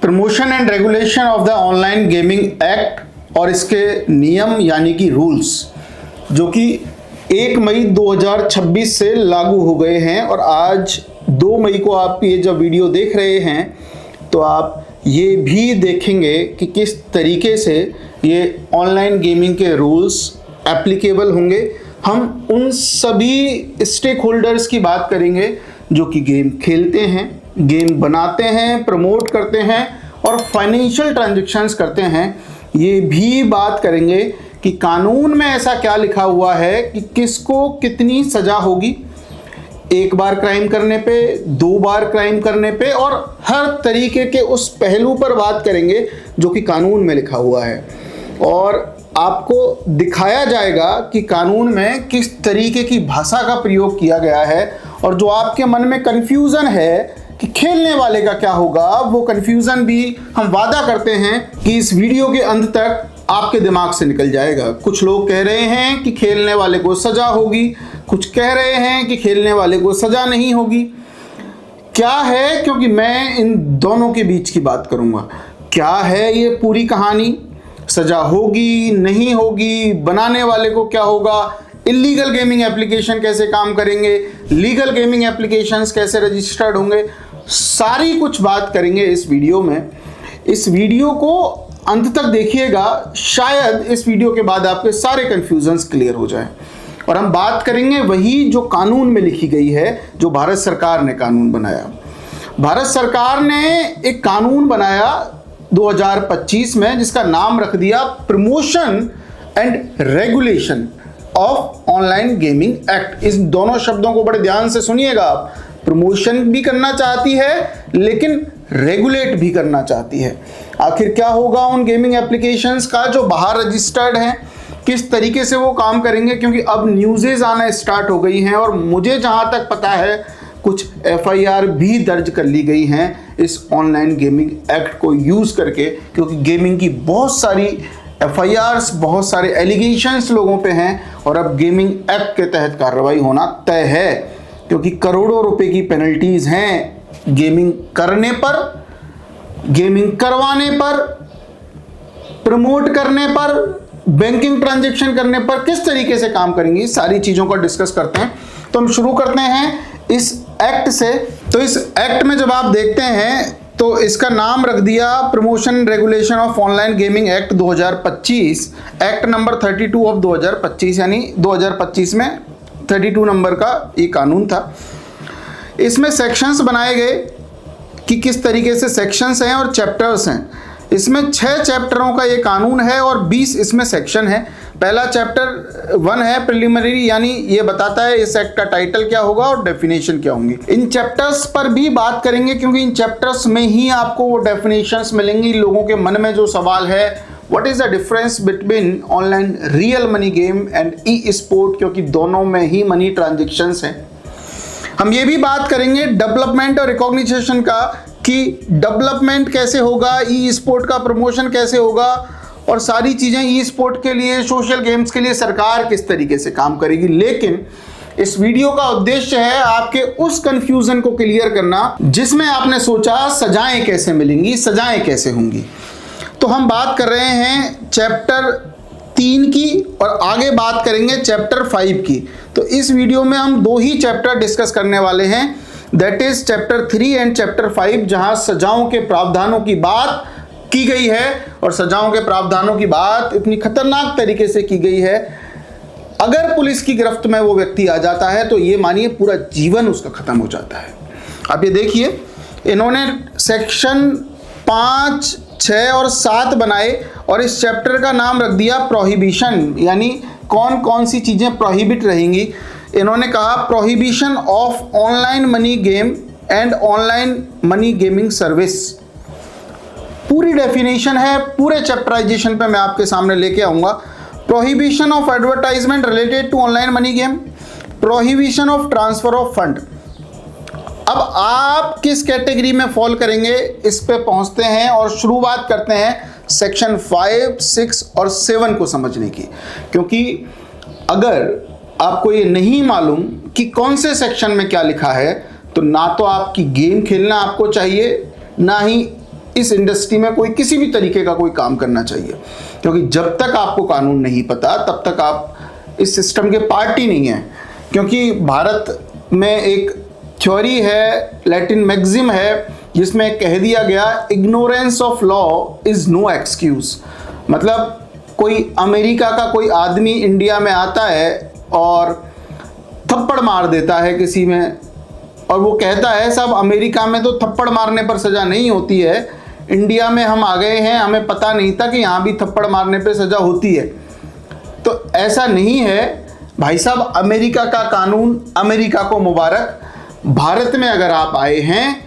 Promotion and regulation of the online gaming act और इसके नियम यानी कि रूल्स जो कि 1 मई 2026 से लागू हो गए हैं। और आज 2 मई को आप ये जब वीडियो देख रहे हैं तो आप ये भी देखेंगे कि किस तरीके से ये ऑनलाइन गेमिंग के रूल्स एप्लीकेबल होंगे। हम उन सभी स्टेक होल्डर्स की बात करेंगे जो कि गेम खेलते हैं, गेम बनाते हैं, प्रमोट करते हैं और फाइनेंशियल ट्रांजैक्शंस करते हैं। ये भी बात करेंगे कि कानून में ऐसा क्या लिखा हुआ है कि किसको कितनी सज़ा होगी, 1 बार क्राइम करने पे, 2 बार क्राइम करने पे, और हर तरीके के उस पहलू पर बात करेंगे जो कि कानून में लिखा हुआ है। और आपको दिखाया जाएगा कि कानून में किस तरीके की भाषा का प्रयोग किया गया है और जो आपके मन में कन्फ्यूज़न है कि खेलने वाले का क्या होगा, वो कन्फ्यूज़न भी हम वादा करते हैं कि इस वीडियो के अंत तक आपके दिमाग से निकल जाएगा। कुछ लोग कह रहे हैं कि खेलने वाले को सज़ा होगी, कुछ कह रहे हैं कि खेलने वाले को सज़ा नहीं होगी। क्या है, क्योंकि मैं इन दोनों के बीच की बात करूँगा। क्या है ये पूरी कहानी, सज़ा होगी नहीं होगी, बनाने वाले को क्या होगा, इलीगल गेमिंग एप्लीकेशन कैसे काम करेंगे, लीगल गेमिंग एप्लीकेशंस कैसे रजिस्टर्ड होंगे, सारी कुछ बात करेंगे इस वीडियो में। इस वीडियो को अंत तक देखिएगा, शायद इस वीडियो के बाद आपके सारे कन्फ्यूजन्स क्लियर हो जाएं। और हम बात करेंगे वही जो कानून में लिखी गई है, जो भारत सरकार ने कानून बनाया। भारत सरकार ने एक कानून बनाया 2025 में जिसका नाम रख दिया promotion and regulation of online gaming act. इस दोनों शब्दों को बड़े ध्यान से सुनिएगा आप। प्रमोशन भी करना चाहती है लेकिन रेगुलेट भी करना चाहती है। आखिर क्या होगा उन गेमिंग एप्लीकेशंस का जो बाहर रजिस्टर्ड हैं, किस तरीके से वो काम करेंगे, क्योंकि अब न्यूज़ेज आना स्टार्ट हो गई हैं और मुझे जहाँ तक पता है कुछ FIR भी दर्ज कर ली गई हैं इस ऑनलाइन गेमिंग एक्ट को यूज़ करके, क्योंकि गेमिंग की बहुत सारी FIRs, बहुत सारे एलिगेशंस लोगों पे हैं और अब गेमिंग एक्ट के तहत कार्रवाई होना तय है, क्योंकि करोड़ों रुपए की पेनल्टीज़ हैं गेमिंग करने पर, गेमिंग करवाने पर, प्रमोट करने पर, बैंकिंग ट्रांजैक्शन करने पर। किस तरीके से काम करेंगी, सारी चीज़ों को डिस्कस करते हैं। तो हम शुरू करते हैं इस एक्ट से। तो इस एक्ट में जब आप देखते हैं तो इसका नाम रख दिया promotion regulation of online gaming act 2025, act number 32 of 2025, यानी 2025 में 32 नंबर का ये कानून था। इसमें सेक्शंस बनाए गए कि किस तरीके से सेक्शंस हैं और चैप्टर्स हैं। इसमें 6 चैप्टरों का ये कानून है और 20 इसमें सेक्शन है। पहला चैप्टर 1 है प्रिलिमिनरी, यानी ये बताता है इस एक्ट का टाइटल क्या होगा और डेफिनेशन क्या होंगी। इन चैप्टर्स पर भी बात करेंगे क्योंकि इन चैप्टर्स में ही आपको वो डेफिनेशंस मिलेंगी। लोगों के मन में जो सवाल है, what is the difference between online real money game and E sport, क्योंकि दोनों में ही मनी ट्रांजेक्शन्स हैं। हम ये भी बात करेंगे डेवलपमेंट और रिकॉग्निशन का, कि डेवलपमेंट कैसे होगा, ई स्पोर्ट का प्रमोशन कैसे होगा, और सारी चीज़ें ई स्पोर्ट के लिए, सोशल गेम्स के लिए सरकार किस तरीके से काम करेगी। लेकिन इस वीडियो का उद्देश्य है आपके उस कंफ्यूजन को क्लियर करना जिसमें आपने सोचा सजाएं कैसे मिलेंगी, सजाएं कैसे होंगी। तो हम बात कर रहे हैं चैप्टर 3 की और आगे बात करेंगे चैप्टर 5 की। तो इस वीडियो में हम 2 ही चैप्टर डिस्कस करने वाले हैं, that is chapter 3 and chapter 5, जहां सजाओं के प्रावधानों की बात की गई है। और सजाओं के प्रावधानों की बात इतनी खतरनाक तरीके से की गई है, अगर पुलिस की गिरफ्त में वो व्यक्ति आ जाता है तो ये मानिए पूरा जीवन उसका खत्म हो जाता है। आप ये देखिए, इन्होंने सेक्शन 5, 6 और 7 बनाए और इस चैप्टर का नाम रख दिया प्रोहिबिशन, यानी कौन कौन सी चीज़ें प्रोहिबिट रहेंगी। इन्होंने कहा prohibition of online money game and online money gaming service. पूरी डेफिनेशन है, पूरे चैप्टराइजेशन पे मैं आपके सामने लेके आऊँगा। Prohibition of advertisement related to online money game, prohibition of transfer of fund. अब आप किस कैटेगरी में फॉल करेंगे इस पे पहुंचते हैं और शुरुआत करते हैं सेक्शन 5, 6 और 7 को समझने की। क्योंकि अगर आपको ये नहीं मालूम कि कौन से सेक्शन में क्या लिखा है तो ना तो आपकी गेम खेलना आपको चाहिए, ना ही इस इंडस्ट्री में कोई किसी भी तरीके का कोई काम करना चाहिए, क्योंकि जब तक आपको कानून नहीं पता तब तक आप इस सिस्टम के पार्ट ही नहीं है। क्योंकि भारत में एक थ्योरी है, लैटिन मैक्सिम है, जिसमें कह दिया गया ignorance of law is no excuse. मतलब कोई अमेरिका का कोई आदमी इंडिया में आता है और थप्पड़ मार देता है किसी में, और वो कहता है साहब अमेरिका में तो थप्पड़ मारने पर सज़ा नहीं होती है, इंडिया में हम आ गए हैं, हमें पता नहीं था कि यहाँ भी थप्पड़ मारने पर सज़ा होती है। तो ऐसा नहीं है भाई साहब, अमेरिका का कानून अमेरिका को मुबारक। भारत में अगर आप आए हैं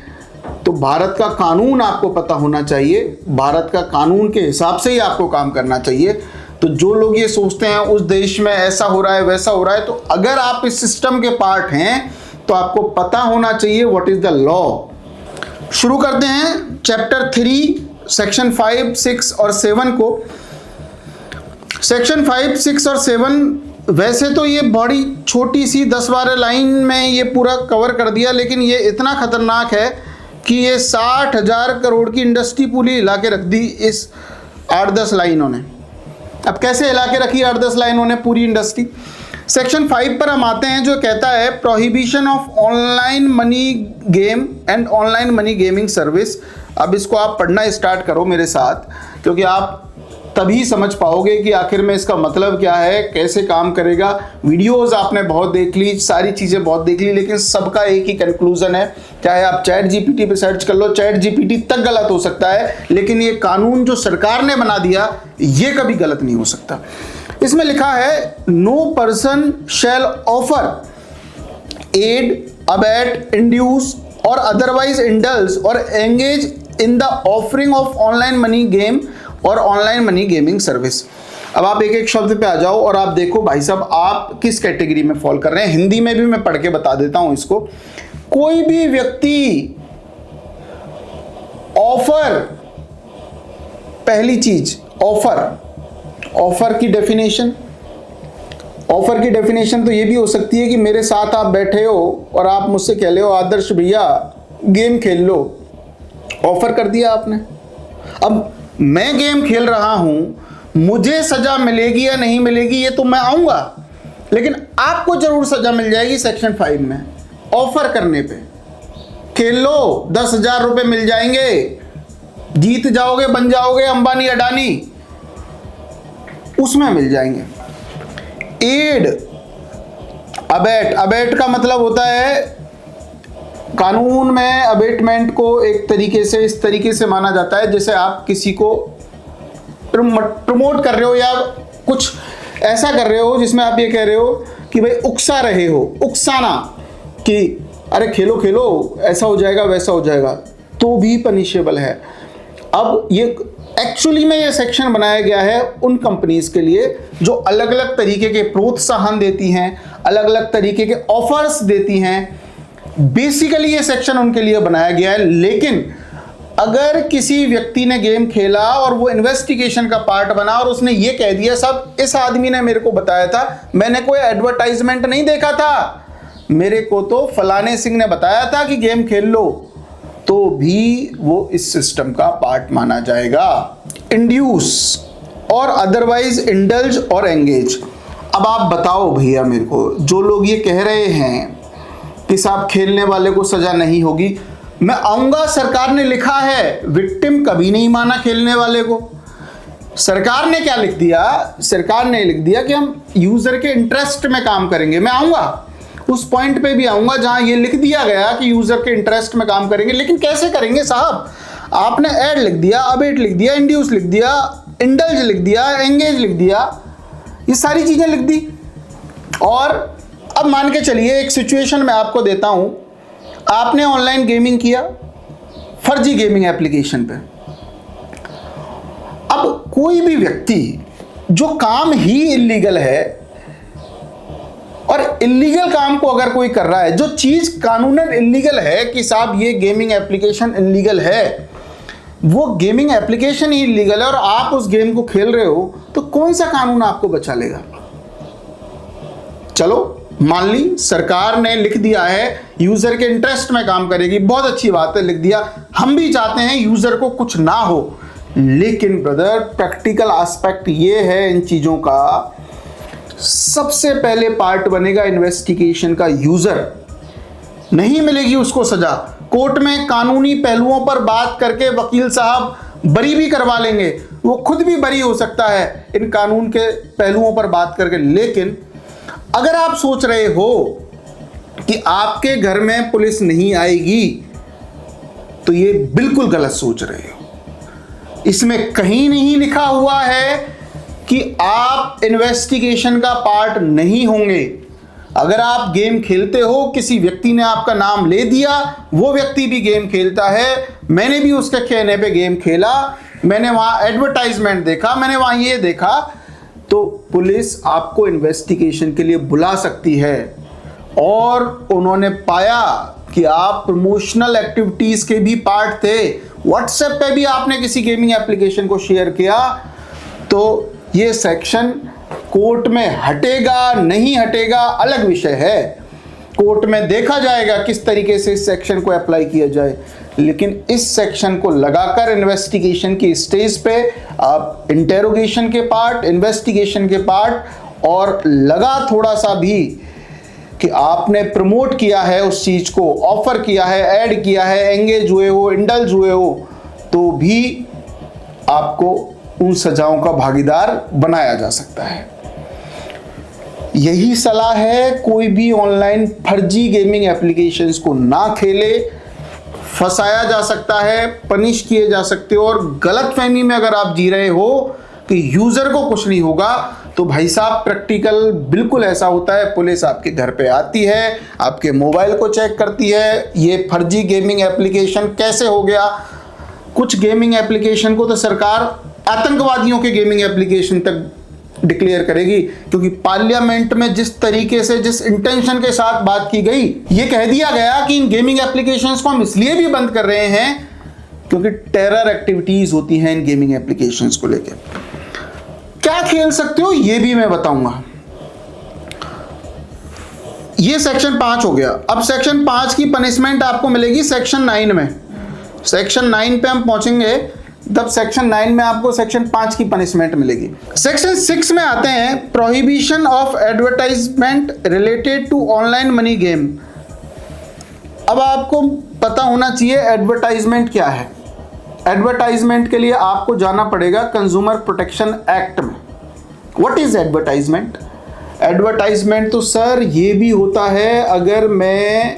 तो भारत का कानून आपको पता होना चाहिए, भारत का कानून के हिसाब से ही आपको काम करना चाहिए। तो जो लोग ये सोचते हैं उस देश में ऐसा हो रहा है वैसा हो रहा है, तो अगर आप इस सिस्टम के पार्ट हैं तो आपको पता होना चाहिए व्हाट इज द लॉ। शुरू करते हैं चैप्टर 3 सेक्शन 5, 6 और 7 को। सेक्शन 5, 6 और 7 वैसे तो ये बड़ी छोटी सी 10-12 लाइन में ये पूरा कवर कर दिया, लेकिन ये इतना खतरनाक है कि ये 60,000 करोड़ की इंडस्ट्री पूरी हिला के रख दी इस 8-10 लाइनों ने। अब कैसे हिला के रखी 8-10 लाइनों ने पूरी इंडस्ट्री। सेक्शन 5 पर हम आते हैं, जो कहता है prohibition of online money game and online money gaming service. अब इसको आप पढ़ना स्टार्ट करो मेरे साथ, क्योंकि आप तभी समझ पाओगे कि आखिर में इसका मतलब क्या है, कैसे काम करेगा। वीडियोस आपने बहुत देख ली, सारी चीज़ें बहुत देख ली, लेकिन सबका एक ही कंक्लूजन है, चाहे आप चैट जीपीटी पे सर्च कर लो, चैट जीपीटी तक गलत हो सकता है, लेकिन ये कानून जो सरकार ने बना दिया ये कभी गलत नहीं हो सकता। इसमें लिखा है no person shall offer aid, abet, induce और otherwise indulge or engage in the offering of online money game or online money gaming service. अब आप एक एक शब्द पे आ जाओ और आप देखो भाई साहब आप किस कैटेगरी में फॉल कर रहे हैं। हिंदी में भी मैं पढ़ के बता देता हूं इसको। कोई भी व्यक्ति ऑफर, पहली चीज ऑफर की डेफिनेशन, ऑफर की डेफिनेशन तो ये भी हो सकती है कि मेरे साथ आप बैठे हो और आप मुझसे कह रहे हो आदर्श भैया गेम खेल लो, ऑफर कर दिया आपने। अब मैं गेम खेल रहा हूं, मुझे सजा मिलेगी या नहीं मिलेगी ये तो मैं आऊंगा, लेकिन आपको जरूर सजा मिल जाएगी सेक्शन 5 में। ऑफर करने पे खेल लो, 10,000 रुपए मिल जाएंगे, जीत जाओगे, बन जाओगे अंबानी अडानी, उसमें मिल जाएंगे। एड, अबेट का मतलब होता है कानून में अबेटमेंट को एक तरीके से इस तरीके से माना जाता है जैसे आप किसी को प्रमोट कर रहे हो या कुछ ऐसा कर रहे हो जिसमें आप ये कह रहे हो कि भाई उकसा रहे हो, उकसाना कि अरे खेलो खेलो ऐसा हो जाएगा वैसा हो जाएगा, तो भी पनिशेबल है। अब ये एक्चुअली में ये सेक्शन बनाया गया है उन कंपनीज के लिए जो अलग अलग तरीके के प्रोत्साहन देती हैं, अलग अलग तरीके के ऑफर्स देती हैं। बेसिकली ये सेक्शन उनके लिए बनाया गया है। लेकिन अगर किसी व्यक्ति ने गेम खेला और वो इन्वेस्टिगेशन का पार्ट बना और उसने ये कह दिया साहब इस आदमी ने मेरे को बताया था, मैंने कोई एडवर्टाइजमेंट नहीं देखा था, मेरे को तो फलाने सिंह ने बताया था कि गेम खेल लो, तो भी वो इस सिस्टम का पार्ट माना जाएगा। इंड्यूस और अदरवाइज इंडल्ज और एंगेज। अब आप बताओ भैया मेरे को, जो लोग ये कह रहे हैं कि साहब खेलने वाले को सजा नहीं होगी, मैं आऊंगा, सरकार ने लिखा है विक्टिम कभी नहीं माना खेलने वाले को। सरकार ने क्या लिख दिया, सरकार ने लिख दिया कि हम यूजर के इंटरेस्ट में काम करेंगे। मैं आऊंगा उस पॉइंट पे भी आऊंगा जहां ये लिख दिया गया कि यूजर के इंटरेस्ट में काम करेंगे, लेकिन कैसे करेंगे साहब? आपने ऐड लिख दिया, अबेट लिख दिया, इंड्यूस लिख दिया, इंडल्ज लिख दिया, एंगेज लिख दिया, ये सारी चीजें लिख दी। और अब मान के चलिए एक सिचुएशन मैं आपको देता हूं, आपने ऑनलाइन गेमिंग किया फर्जी गेमिंग एप्लीकेशन पे। अब कोई भी व्यक्ति जो काम ही इलीगल है, और इलीगल काम को अगर कोई कर रहा है, जो चीज कानूनन इलीगल है कि साहब ये गेमिंग एप्लीकेशन इलीगल है, वो गेमिंग एप्लीकेशन ही इलीगल है और आप उस गेम को खेल रहे हो, तो कौन सा कानून आपको बचा लेगा? चलो मान ली सरकार ने लिख दिया है यूजर के इंटरेस्ट में काम करेगी, बहुत अच्छी बात है, लिख दिया। हम भी चाहते हैं यूजर को कुछ ना हो, लेकिन ब्रदर प्रैक्टिकल एस्पेक्ट ये है इन चीजों का, सबसे पहले पार्ट बनेगा इन्वेस्टिगेशन का यूजर। नहीं मिलेगी उसको सजा, कोर्ट में कानूनी पहलुओं पर बात करके वकील साहब बरी भी करवा लेंगे, वो खुद भी बरी हो सकता है इन कानून के पहलुओं पर बात करके। लेकिन अगर आप सोच रहे हो कि आपके घर में पुलिस नहीं आएगी, तो ये बिल्कुल गलत सोच रहे हो। इसमें कहीं नहीं लिखा हुआ है कि आप इन्वेस्टिगेशन का पार्ट नहीं होंगे। अगर आप गेम खेलते हो, किसी व्यक्ति ने आपका नाम ले दिया, वो व्यक्ति भी गेम खेलता है, मैंने भी उसके कहने पे गेम खेला, मैंने वहां एडवर्टाइजमेंट देखा, मैंने वहां ये देखा, तो पुलिस आपको इन्वेस्टिगेशन के लिए बुला सकती है। और उन्होंने पाया कि आप प्रमोशनल एक्टिविटीज के भी पार्ट थे, व्हाट्सएप पे भी आपने किसी गेमिंग एप्लीकेशन को शेयर किया, तो ये सेक्शन कोर्ट में हटेगा नहीं हटेगा अलग विषय है, कोर्ट में देखा जाएगा किस तरीके से इस सेक्शन को अप्लाई किया जाए। लेकिन इस सेक्शन को लगाकर इन्वेस्टिगेशन की स्टेज पे आप इंटेरोगेशन के पार्ट, इन्वेस्टिगेशन के पार्ट, और लगा थोड़ा सा भी कि आपने प्रमोट किया है उस चीज को, ऑफर किया है, ऐड किया है, एंगेज हुए हो, इंडल्ज हुए हो, तो भी आपको उन सजाओं का भागीदार बनाया जा सकता है। यही सलाह है, कोई भी ऑनलाइन फर्जी गेमिंग एप्लीकेशंस को ना खेले, फंसाया जा सकता है, पनिश किए जा सकते हो। और गलतफहमी में अगर आप जी रहे हो कि यूजर को कुछ नहीं होगा, तो भाई साहब प्रैक्टिकल बिल्कुल ऐसा होता है। पुलिस आपके घर पे आती है, आपके मोबाइल को चेक करती है, ये फर्जी गेमिंग एप्लीकेशन कैसे हो गया। कुछ गेमिंग एप्लीकेशन को तो सरकार आतंकवादियों के गेमिंग एप्लीकेशन तक डिक्लेयर करेगी, क्योंकि पार्लियामेंट में जिस तरीके से, जिस इंटेंशन के साथ बात की गई, ये कह दिया गया कि इन गेमिंग एप्लीकेशंस को हम इसलिए भी बंद कर रहे हैं क्योंकि टेरर एक्टिविटीज होती हैं इन गेमिंग एप्लीकेशंस को लेकर। क्या खेल सकते हो ये भी मैं बताऊंगा। ये सेक्शन 5 हो गया। अब सेक्शन 5 की पनिशमेंट आपको मिलेगी सेक्शन 9 में। सेक्शन 9 पे हम पहुंचेंगे, तब सेक्शन 9 में आपको सेक्शन 5 की पनिशमेंट मिलेगी। सेक्शन 6 में आते हैं prohibition of advertisement related to online money game. अब आपको पता होना चाहिए एडवर्टाइजमेंट क्या है। एडवर्टाइजमेंट के लिए आपको जाना पड़ेगा कंज्यूमर प्रोटेक्शन एक्ट में। What is advertisement? एडवर्टाइजमेंट तो सर ये भी होता है, अगर मैं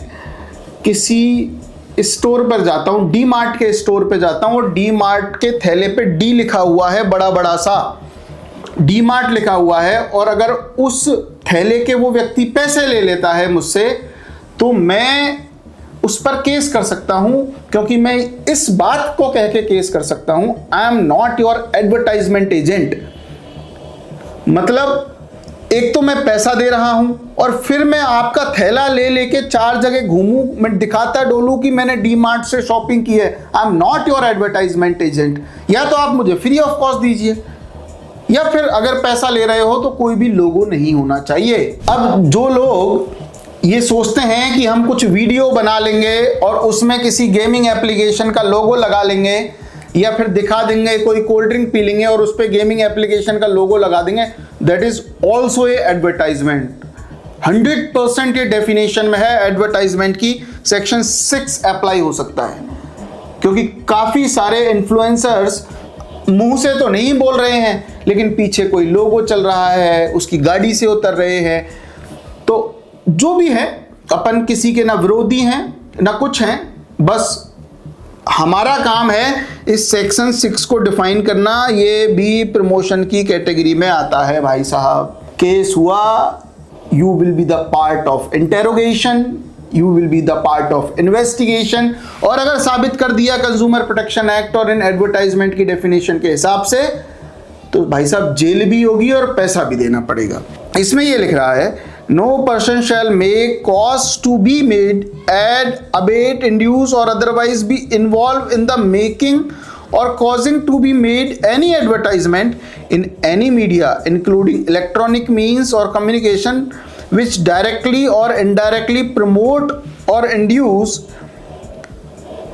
किसी स्टोर पर जाता हूं, डी मार्ट के स्टोर पे जाता हूं और डी मार्ट के थैले पे डी लिखा हुआ है, बड़ा बड़ा सा डी मार्ट लिखा हुआ है, और अगर उस थैले के वो व्यक्ति पैसे ले लेता है मुझसे, तो मैं उस पर केस कर सकता हूं, क्योंकि मैं इस बात को कह के केस कर सकता हूं, I am not your advertisement agent. मतलब एक तो मैं पैसा दे रहा हूं और फिर मैं आपका थैला ले लेके 4 जगह घूमूं, मैं दिखाता डोलूं कि मैंने डी मार्ट से शॉपिंग की है। I am not your advertisement agent. या तो आप मुझे फ्री ऑफ कॉस्ट दीजिए, या फिर अगर पैसा ले रहे हो तो कोई भी लोगो नहीं होना चाहिए। अब जो लोग ये सोचते हैं कि हम कुछ वीडियो बना लेंगे और उसमें किसी गेमिंग एप्लीकेशन का लोगो लगा लेंगे, या फिर दिखा देंगे कोई कोल्ड ड्रिंक पी लेंगे और उस पर गेमिंग एप्लीकेशन का लोगो लगा देंगे, that is also a advertisement. 100% ये डेफिनेशन में है एडवर्टाइजमेंट की। सेक्शन 6 अप्लाई हो सकता है, क्योंकि काफी सारे इन्फ्लुएंसर्स मुंह से तो नहीं बोल रहे हैं, लेकिन पीछे कोई लोगो चल रहा है, उसकी गाड़ी से उतर रहे हैं। तो जो भी है, अपन किसी के ना विरोधी हैं ना कुछ हैं, बस हमारा काम है इस सेक्शन 6 को डिफाइन करना। ये भी प्रमोशन की कैटेगरी में आता है भाई साहब। केस हुआ, you will be the part of interrogation, you will be the part of investigation, और अगर साबित कर दिया कंज्यूमर प्रोटेक्शन एक्ट और इन एडवर्टाइजमेंट की डेफिनेशन के हिसाब से, तो भाई साहब जेल भी होगी और पैसा भी देना पड़ेगा। इसमें ये लिख रहा है, no person shall make cause to be made, add, abet, induce or otherwise be involved in the making or causing to be made any advertisement in any media including electronic means or communication which directly or indirectly promote or induce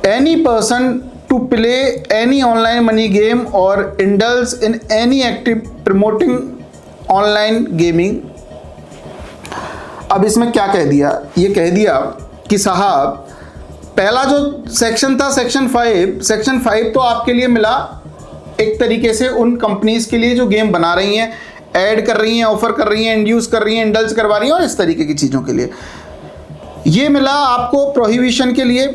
any person to play any online money game or indulge in any active promoting online gaming। अब इसमें क्या कह दिया, ये कह दिया कि साहब पहला जो सेक्शन था सेक्शन 5 तो आपके लिए मिला एक तरीके से उन कंपनीज के लिए जो गेम बना रही हैं, ऐड कर रही हैं, ऑफर कर रही हैं, इंड्यूस कर रही हैं, इंडल्ज करवा रही हैं और इस तरीके की चीज़ों के लिए। ये मिला आपको प्रोहिबिशन के लिए,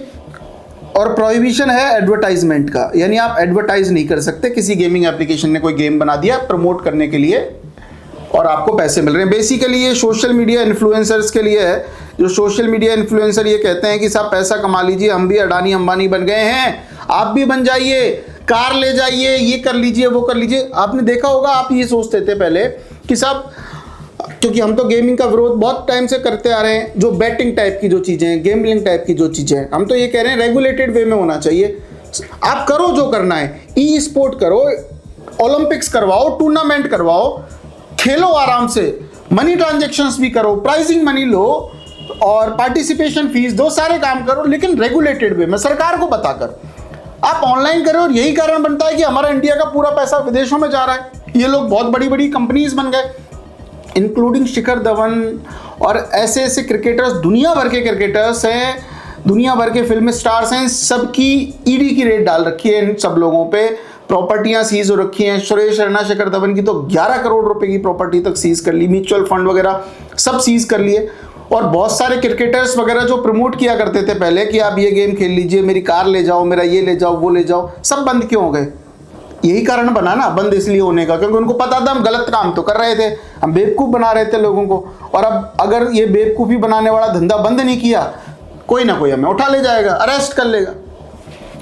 और प्रोहिबिशन है एडवर्टाइजमेंट का, यानी आप एडवर्टाइज नहीं कर सकते। किसी गेमिंग एप्लीकेशन ने कोई गेम बना दिया प्रमोट करने के लिए और आपको पैसे मिल रहे हैं। बेसिकली ये सोशल मीडिया इन्फ्लुएंसर्स के लिए है। जो सोशल मीडिया इन्फ्लुएंसर ये कहते हैं कि साहब पैसा कमा लीजिए, हम भी अडानी अंबानी बन गए हैं, आप भी बन जाइए, कार ले जाइए, ये कर लीजिए, वो कर लीजिए। आपने देखा होगा, आप ये सोचते थे पहले कि साहब, क्योंकि हम तो गेमिंग का विरोध बहुत टाइम से करते आ रहे हैं, जो बैटिंग टाइप की जो चीज़ें हैं, गेमलिंग टाइप की जो चीज़ें हैं, हम तो ये कह रहे हैं रेगुलेटेड वे में होना चाहिए। आप करो जो करना है, ई स्पोर्ट करो, ओलंपिक्स करवाओ, टूर्नामेंट करवाओ, खेलो आराम से, मनी ट्रांजेक्शन्स भी करो, प्राइजिंग मनी लो और पार्टिसिपेशन फीस दो, सारे काम करो, लेकिन रेगुलेटेड वे में सरकार को बताकर आप ऑनलाइन करो। और यही कारण बनता है कि हमारा इंडिया का पूरा पैसा विदेशों में जा रहा है। ये लोग बहुत बड़ी बड़ी कंपनीज बन गए, इंक्लूडिंग शिखर धवन और ऐसे ऐसे क्रिकेटर्स, दुनिया भर के क्रिकेटर्स हैं, दुनिया भर के फिल्म स्टार्स हैं, सबकी ईडी की रेड डाल रखी है इन सब लोगों पे। प्रॉपर्टियां सीज हो रखी हैं। सुरेश रैना, शिखर धवन की तो 11 करोड़ रुपए की प्रॉपर्टी तक सीज कर ली, म्यूचुअल फंड वगैरह सब सीज कर लिए। और बहुत सारे क्रिकेटर्स वगैरह जो प्रमोट किया करते थे पहले कि आप ये गेम खेल लीजिए, मेरी कार ले जाओ, मेरा ये ले जाओ, वो ले जाओ, सब बंद क्यों हो गए? यही कारण बना ना बंद इसलिए होने का, क्योंकि उनको पता था हम गलत काम तो कर रहे थे, हम बेवकूफ़ बना रहे थे लोगों को। और अब अगर ये बेवकूफ़ी बनाने वाला धंधा बंद नहीं किया, कोई ना कोई हमें उठा ले जाएगा, अरेस्ट कर लेगा।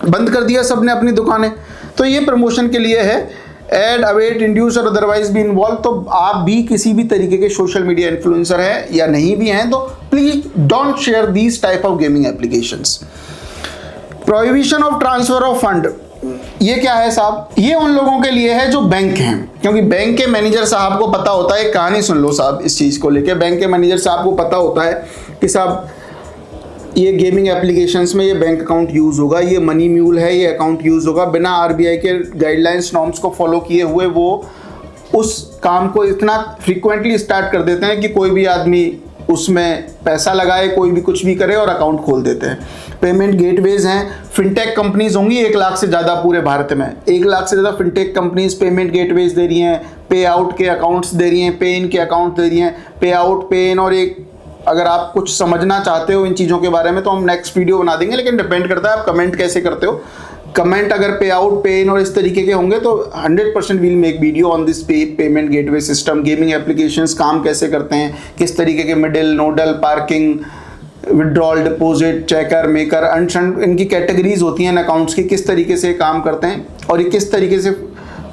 बंद कर दिया सबने अपनी दुकानें। तो ये प्रमोशन के लिए है, एड, अवेट, इंड्यूस और अदरवाइज भी इन्वॉल्व। तो आप भी किसी भी तरीके के सोशल मीडिया इन्फ्लुएंसर हैं या नहीं भी हैं, तो please don't share these type of gaming applications. Prohibition of transfer of fund, ये क्या है साहब? ये उन लोगों के लिए है जो बैंक हैं, क्योंकि बैंक के मैनेजर साहब को पता होता है, एक कहानी सुन लो साहब इस चीज़ को लेके। बैंक के मैनेजर साहब को पता होता है कि साहब ये गेमिंग एप्लीकेशंस में ये बैंक अकाउंट यूज़ होगा, ये मनी म्यूल है, ये अकाउंट यूज़ होगा। बिना आरबीआई के गाइडलाइंस नॉर्म्स को फॉलो किए हुए वो उस काम को इतना फ्रीक्वेंटली स्टार्ट कर देते हैं कि कोई भी आदमी उसमें पैसा लगाए, कोई भी कुछ भी करे और अकाउंट खोल देते हैं। पेमेंट गेटवेज हैं, फिनटेक कंपनीज होंगी 1 लाख से ज़्यादा पूरे भारत में, 1 लाख से ज़्यादा फिनटेक कंपनीज पेमेंट गेटवेज दे रही हैं, पे आउट के अकाउंट्स दे रही हैं, पे इन के अकाउंट दे रही हैं, पे आउट, पे इन। और एक अगर आप कुछ समझना चाहते हो इन चीज़ों के बारे में तो हम नेक्स्ट वीडियो बना देंगे, लेकिन डिपेंड करता है आप कमेंट कैसे करते हो। कमेंट अगर पे आउट, पे इन और इस तरीके के होंगे तो 100% we'll make video on this payment gateway system. Gaming applications काम कैसे करते हैं, किस तरीके के middle, nodal, parking, withdrawal, deposit, checker, maker, इनकी कैटेगरीज होती हैं अकाउंट्स की, किस तरीके से काम करते हैं और ये किस तरीके से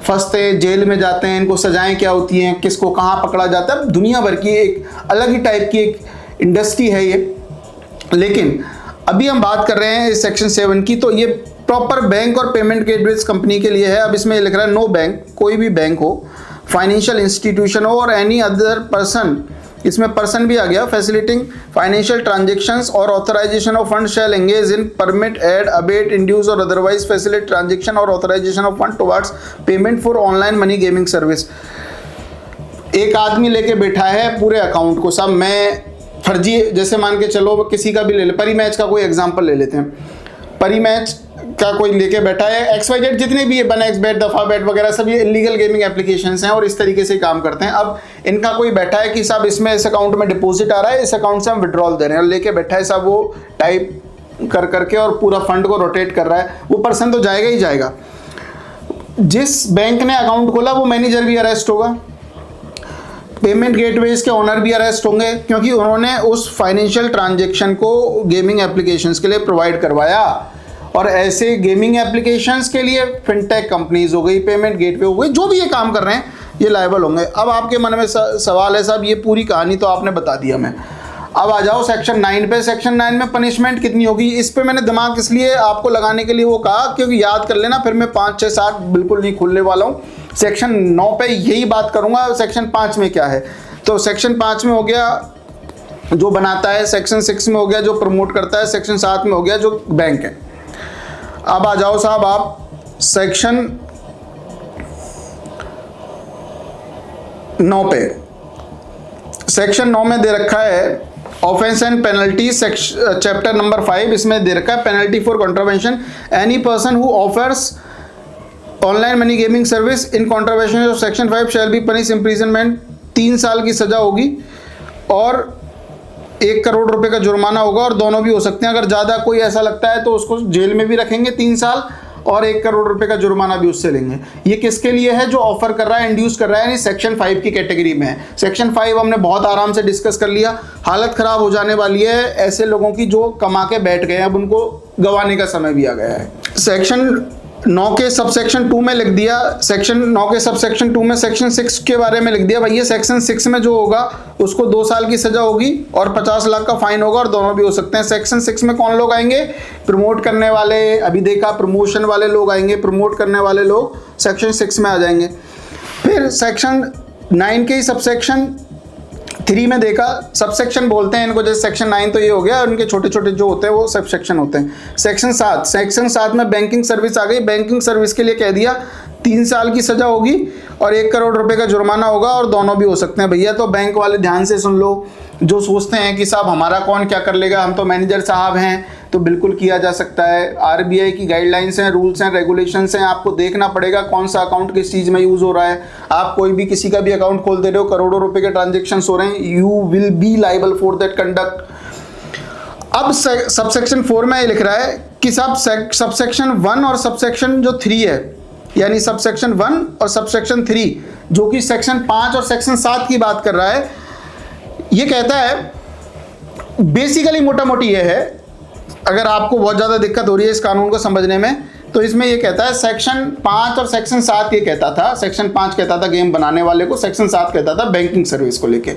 फंसते हैं, जेल में जाते हैं, इनको सजाएं क्या होती हैं, किसको कहाँ पकड़ा जाता है। दुनिया भर की एक अलग ही टाइप की एक इंडस्ट्री है ये। लेकिन अभी हम बात कर रहे हैं इस सेक्शन 7 की, तो ये प्रॉपर बैंक और पेमेंट गेटवेज कंपनी के लिए है। अब इसमें लिख रहा है नो बैंक, कोई भी बैंक हो, फाइनेंशियल इंस्टीट्यूशन हो और एनी अदर पर्सन, इसमें पर्सन भी आ गया, फैसिलिटिंग फाइनेंशियल ट्रांजेक्शंस और authorisation of fund shall engage in permit, aid, abet, induce और अदरवाइज फैसिलिटेट ट्रांजेक्शन और authorisation of fund towards payment for online money gaming service. एक आदमी लेके बैठा है पूरे अकाउंट को, सब मैं फर्जी, जैसे मान के चलो किसी का भी ले ले, परी मैच का कोई एग्जांपल ले लेते हैं। परी मैच का कोई लेके बैठा है, XYZ जितने भी है, बनएक्स बेट, दफा बेट वगैरह सब ये इलीगल गेमिंग एप्लीकेशंस हैं और इस तरीके से काम करते हैं। अब इनका कोई बैठा है कि साहब इसमें इस अकाउंट में डिपॉजिट आ रहा है, इस अकाउंट से हम विड्रॉल दे रहे हैं, और लेके बैठा है साहब वो टाइप कर करके और पूरा फंड को रोटेट कर रहा है। वो पर्सन तो जाएगा ही जाएगा। जिस बैंक ने अकाउंट खोला वो मैनेजर भी अरेस्ट होगा, पेमेंट गेटवेज के ओनर भी अरेस्ट होंगे, क्योंकि उन्होंने उस फाइनेंशियल ट्रांजेक्शन को गेमिंग एप्लीकेशंस के लिए प्रोवाइड करवाया। और ऐसे गेमिंग एप्लीकेशंस के लिए फिनटेक कंपनीज हो गई, पेमेंट गेटवे हो गई, जो भी ये काम कर रहे हैं ये लायबल होंगे। अब आपके मन में सवाल है साहब, ये पूरी कहानी तो आपने बता दिया मैं, अब आ जाओ सेक्शन 9 पे। सेक्शन 9 में पनिशमेंट कितनी होगी? इस पे मैंने दिमाग इसलिए आपको लगाने के लिए वो कहा क्योंकि याद कर लेना, फिर मैं 5, 6, 7 बिल्कुल नहीं खुलने वाला हूँ। सेक्शन 9 पे यही बात करूँगा। सेक्शन 5 में क्या है? तो सेक्शन 5 में हो गया जो बनाता है सेक्शन 6 में हो गया, जो प्रमोट करता है सेक्शन 7 में हो गया, जो बैंक है। अब आ जाओ साहब आप सेक्शन 9 पे। सेक्शन 9 में दे रखा है offence and penalty, chapter number 5, इसमें दे रखा है penalty for contravention. Any person who offers online money gaming service in contravention of section 5 shall be punish imprisonment, 3 साल की सजा होगी और 1 करोड़ रुपए का जुर्माना होगा, और दोनों भी हो सकते हैं। अगर ज़्यादा कोई ऐसा लगता है तो उसको जेल में भी रखेंगे 3 साल और 1 करोड़ रुपए का जुर्माना भी उससे लेंगे। ये किसके लिए है? जो ऑफर कर रहा है, इंड्यूस कर रहा है, यानी सेक्शन 5 की कैटेगरी में है। सेक्शन 5 हमने बहुत आराम से डिस्कस कर लिया। हालत खराब हो जाने वाली है ऐसे लोगों की जो कमा के बैठ गए हैं, अब उनको गंवाने का समय भी आ गया है। सेक्शन 9 के सबसेक्शन 2 में लिख दिया, सेक्शन 9 के सबसेक्शन 2 में सेक्शन 6 के बारे में लिख दिया, भैया सेक्शन 6 में जो होगा उसको 2 साल की सजा होगी और 50 लाख का फाइन होगा, और दोनों भी हो सकते हैं। सेक्शन 6 में कौन लोग आएंगे? प्रमोट करने वाले, अभी देखा प्रमोशन वाले लोग आएंगे, प्रमोट करने वाले लोग सेक्शन 6 में आ जाएंगे। फिर सेक्शन 9 के ही सबसेक्शन 3 में देखा, सबसेक्शन बोलते हैं इनको, जैसे सेक्शन 9 तो ये हो गया, उनके छोटे छोटे जो होते हैं वो सबसेक्शन होते हैं। सेक्शन 7 में बैंकिंग सर्विस आ गई। बैंकिंग सर्विस के लिए कह दिया 3 साल की सजा होगी और 1 करोड़ रुपए का जुर्माना होगा, और दोनों भी हो सकते हैं भैया। तो बैंक वाले ध्यान से सुन लो, जो सोचते हैं कि साहब हमारा कौन क्या कर लेगा, हम तो मैनेजर साहब हैं, तो बिल्कुल किया जा सकता है। आरबीआई की गाइडलाइंस हैं, रूल्स हैं, रेगुलेशंस हैं, आपको देखना पड़ेगा कौन सा अकाउंट किस चीज़ में यूज़ हो रहा है। आप कोई भी किसी का भी अकाउंट खोल दे रहे हो, करोड़ों रुपए के ट्रांजेक्शन हो रहे हैं, you will be liable for that conduct. अब सबसेक्शन 4 में लिख रहा है कि सबसेक्शन 1 और सबसेक्शन जो 3 है, यानी सबसेक्शन 1 और सबसेक्शन 3, जो कि सेक्शन 5 और सेक्शन 7 की बात कर रहा है, ये कहता है बेसिकली मोटा मोटी ये है, अगर आपको बहुत ज़्यादा दिक्कत हो रही है इस कानून को समझने में, तो इसमें ये कहता है सेक्शन 5 और सेक्शन 7 ये कहता था, सेक्शन 5 कहता था गेम बनाने वाले को, सेक्शन 7 कहता था बैंकिंग सर्विस को लेके।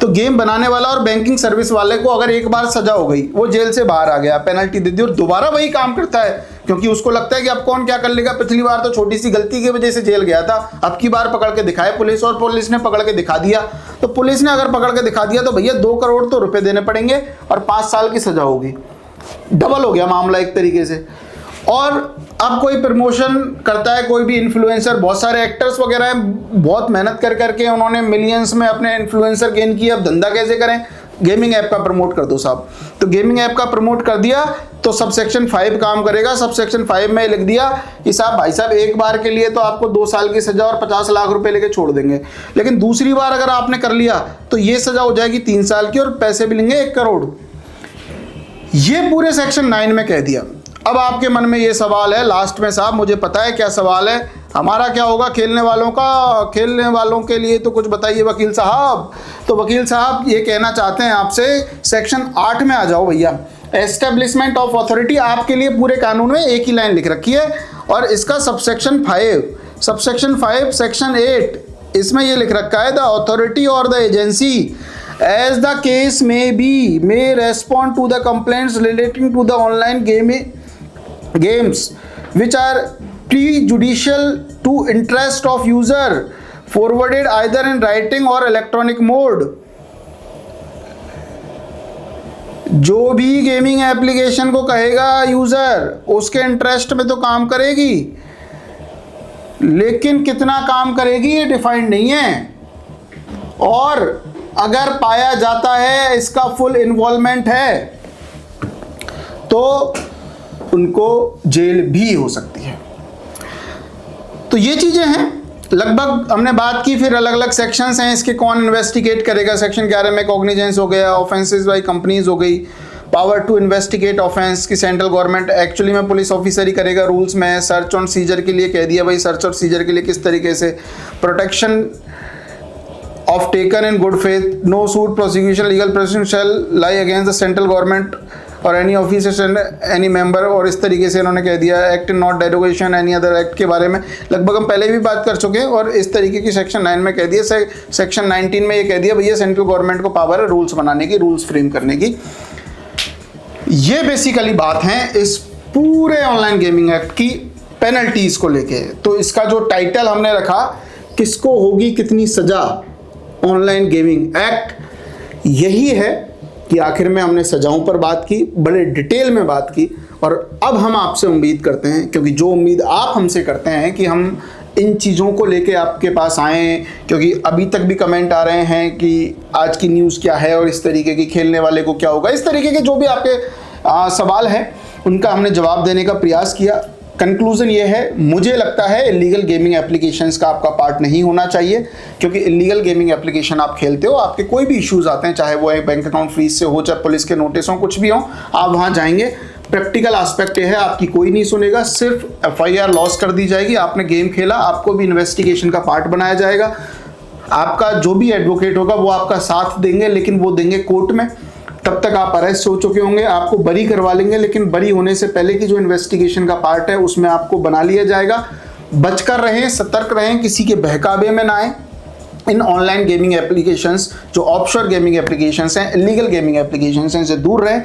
तो गेम बनाने वाला और बैंकिंग सर्विस वाले को अगर एक बार सजा हो गई, वो जेल से बाहर आ गया, पेनल्टी दे दी, और दोबारा वही काम करता है, क्योंकि उसको लगता है कि अब कौन क्या कर लेगा, पिछली बार तो छोटी सी गलती की वजह से जेल गया था, अब की बार पकड़ के दिखाए पुलिस, और पुलिस ने पकड़ के दिखा दिया, तो पुलिस ने अगर पकड़ के दिखा दिया तो भैया 2 करोड़ तो रुपए देने पड़ेंगे और 5 साल की सजा होगी। डबल हो गया मामला एक तरीके से। और अब कोई प्रमोशन करता है, कोई भी इन्फ्लुएंसर, बहुत सारे एक्टर्स वगैरह हैं, बहुत मेहनत कर करके उन्होंने मिलियंस में अपने इन्फ्लुएंसर गेन किया, अब धंधा कैसे करें? गेमिंग ऐप का प्रमोट कर दो साहब। तो गेमिंग ऐप का प्रमोट कर दिया तो सबसेक्शन 5 काम करेगा। सबसेक्शन 5 में लिख दिया कि साहब भाई साहब एक बार के लिए तो आपको 2 साल की सजा और 50 लाख रुपए लेके छोड़ देंगे, लेकिन दूसरी बार अगर आपने कर लिया तो ये सजा हो जाएगी 3 साल की और पैसे भी लेंगे 1 करोड़। ये पूरे सेक्शन 9 में कह दिया। अब आपके मन में ये सवाल है लास्ट में, साहब मुझे पता है क्या सवाल है, हमारा क्या होगा खेलने वालों का? खेलने वालों के लिए तो कुछ बताइए वकील साहब। तो वकील साहब ये कहना चाहते हैं आपसे, सेक्शन 8 में आ जाओ भैया, एस्टेब्लिशमेंट ऑफ अथॉरिटी। आपके लिए पूरे कानून में एक ही लाइन लिख रखी है, और इसका सबसेक्शन 5 सेक्शन 8 इसमें ये लिख रखा है, द अथॉरिटी और the agency as the case may be may respond to the complaints relating to the online games which are prejudicial to interest of user forwarded either in writing or electronic mode। जो भी gaming application को कहेगा user, उसके interest में तो काम करेगी, लेकिन कितना काम करेगी ये डिफाइंड नहीं है, और अगर पाया जाता है इसका फुल इन्वॉल्वमेंट है तो उनको जेल भी हो सकती है। तो ये चीजें हैं लगभग हमने बात की। फिर अलग अलग सेक्शंस हैं इसके, कौन इन्वेस्टिगेट करेगा। सेक्शन 11 में कॉग्निजेंस हो गया, ऑफेंसेस बाय कंपनीज हो गई, पावर टू इन्वेस्टिगेट ऑफेंस की सेंट्रल गवर्नमेंट एक्चुअली में पुलिस ऑफिसर ही करेगा। रूल्स में सर्च और सीजर के लिए कह दिया भाई, सर्च और सीजर के लिए किस तरीके से, protection of taken in good faith, no suit prosecution legal proceeding shall lie against the central government or any officer and any member, और इस तरीके से इन्होंने कह दिया act in not derogation any other act के बारे में लगभग हम पहले भी बात कर चुके हैं, और इस तरीके की सेक्शन 9 में कह दिया। सेक्शन 19 में ये कह दिया भैया सेंट्रल गवर्नमेंट को पावर है रूल्स बनाने की, रूल्स फ्रेम करने की। ये बेसिकली बात है इस पूरे ऑनलाइन गेमिंग एक्ट की पेनल्टीज को लेके। तो इसका जो टाइटल हमने रखा, किसको होगी कितनी सजा, ऑनलाइन गेमिंग एक्ट, यही है कि आखिर में हमने सजाओं पर बात की, बड़े डिटेल में बात की, और अब हम आपसे उम्मीद करते हैं, क्योंकि जो उम्मीद आप हमसे करते हैं कि हम इन चीज़ों को लेके आपके पास आएँ, क्योंकि अभी तक भी कमेंट आ रहे हैं कि आज की न्यूज़ क्या है और इस तरीके की, खेलने वाले को क्या होगा, इस तरीके के जो भी आपके सवाल हैं उनका हमने जवाब देने का प्रयास किया। कंक्लूजन ये है, मुझे लगता है इलीगल गेमिंग एप्लीकेशंस का आपका पार्ट नहीं होना चाहिए, क्योंकि इलीगल गेमिंग एप्लीकेशन आप खेलते हो, आपके कोई भी इश्यूज आते हैं, चाहे वो बैंक अकाउंट फ्रीज से हो, चाहे पुलिस के नोटिस हो, कुछ भी हो, आप वहाँ जाएंगे, प्रैक्टिकल एस्पेक्ट ये है आपकी कोई नहीं सुनेगा, सिर्फ FIR लॉस कर दी जाएगी। आपने गेम खेला, आपको भी इन्वेस्टिगेशन का पार्ट बनाया जाएगा, आपका जो भी एडवोकेट होगा वो आपका साथ देंगे, लेकिन वो देंगे कोर्ट में, तब तक आप अरेस्ट हो चुके होंगे, आपको बरी करवा लेंगे, लेकिन बरी होने से पहले की जो इन्वेस्टिगेशन का पार्ट है उसमें आपको बना लिया जाएगा। बचकर रहें, सतर्क रहें, किसी के बहकावे में ना आए। इन ऑनलाइन गेमिंग एप्लीकेशंस, जो ऑफशोर गेमिंग एप्लीकेशंस हैं, इलीगल गेमिंग एप्लीकेशंस हैं, इनसे दूर रहें,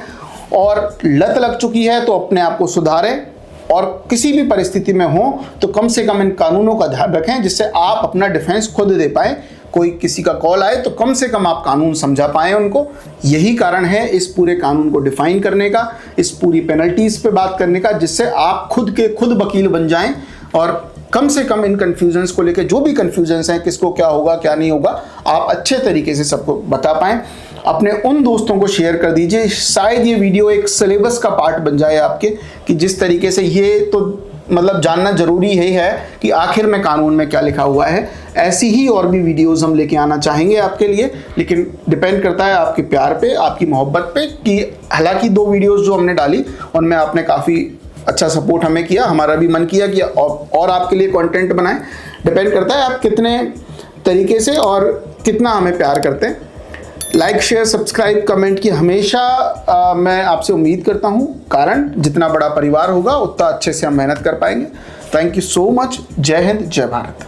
और लत लग चुकी है तो अपने आप को सुधारें, और किसी भी परिस्थिति में हो तो कम से कम इन कानूनों का ध्यान रखें, जिससे आप अपना डिफेंस खुद दे पाएं। कोई किसी का कॉल आए तो कम से कम आप कानून समझा पाएं उनको। यही कारण है इस पूरे कानून को डिफाइन करने का, इस पूरी पेनल्टीज पे बात करने का, जिससे आप खुद के खुद वकील बन जाएं, और कम से कम इन कन्फ्यूजन्स को लेकर, जो भी कन्फ्यूजन्स हैं, किसको क्या होगा क्या नहीं होगा, आप अच्छे तरीके से सबको बता पाएं। अपने उन दोस्तों को शेयर कर दीजिए, शायद ये वीडियो एक सिलेबस का पार्ट बन जाए आपके, कि जिस तरीके से ये तो मतलब जानना जरूरी ही है कि आखिर में कानून में क्या लिखा हुआ है। ऐसी ही और भी वीडियोस हम लेके आना चाहेंगे आपके लिए, लेकिन डिपेंड करता है आपके प्यार पे, आपकी मोहब्बत पे, कि हालांकि 2 वीडियोस जो हमने डाली उनमें आपने काफ़ी अच्छा सपोर्ट हमें किया, हमारा भी मन किया कि और आपके लिए कंटेंट बनाएं। डिपेंड करता है आप कितने तरीके से और कितना हमें प्यार करते हैं। लाइक, शेयर, सब्सक्राइब, कमेंट की हमेशा मैं आपसे उम्मीद करता हूं, कारण जितना बड़ा परिवार होगा उतना अच्छे से हम मेहनत कर पाएंगे। Thank you so much. जय हिंद, जय भारत।